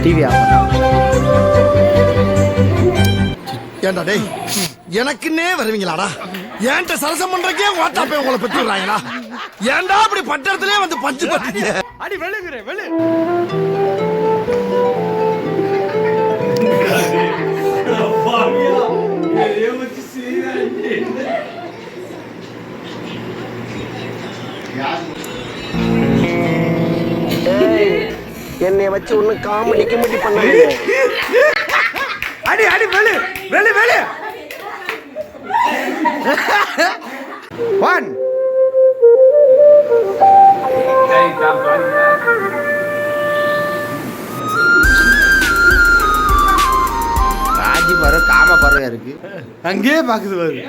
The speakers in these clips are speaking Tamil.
TV off. ஏண்டா டேய், எனக்குன்னே வருவீங்களாடா? ஏன்ட்ட சரசம் பண்றக்கே ஓட்டா போய் உங்களை பெற்று விடுறாங்களா? ஏன்டா அப்படி பட்டத்திலே வந்து பஞ்சு பண்றீங்க? அடி வெளுக்குறே வெளு. என்னைய வச்சு ஒண்ணு காமெடி கிமெடி பண்ண. அடி அடி வெளு வெளு வெளு. 1 ராஜி பாரு காம பாருங்க இருக்கு. அங்கேயே பாக்குது பாரு.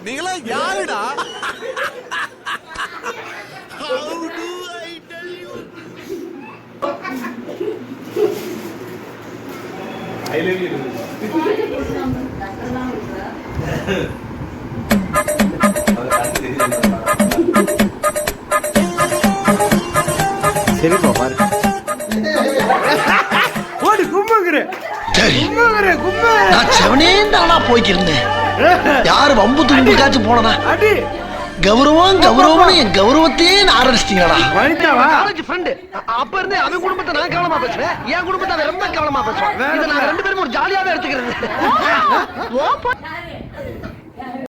நீங்களா யாருடா? சரி பாரு ஓடி கும்புங்கற கும்புங்கற கும்பு. நான் செவனேந்தானா போய்க்கிருந்தேன். யாரு வம்பு தும்புக்காச்சு போனனா? அடி கௌரவம் கௌரவம்னு என் கௌரவத்தையே ஆரம்பிச்சிட்டீங்கடா. வனிதாவா? College friend. அப்ப இருந்தே அவன் குடும்பத்தை நான் கவனமா பேசுவேன், என் குடும்பத்தை அவன் ரொம்ப கவனமா பேசுவான். இதை நான் ரெண்டு பேரும் ஒரு ஜாலியாவே எடுத்துக்கிறது.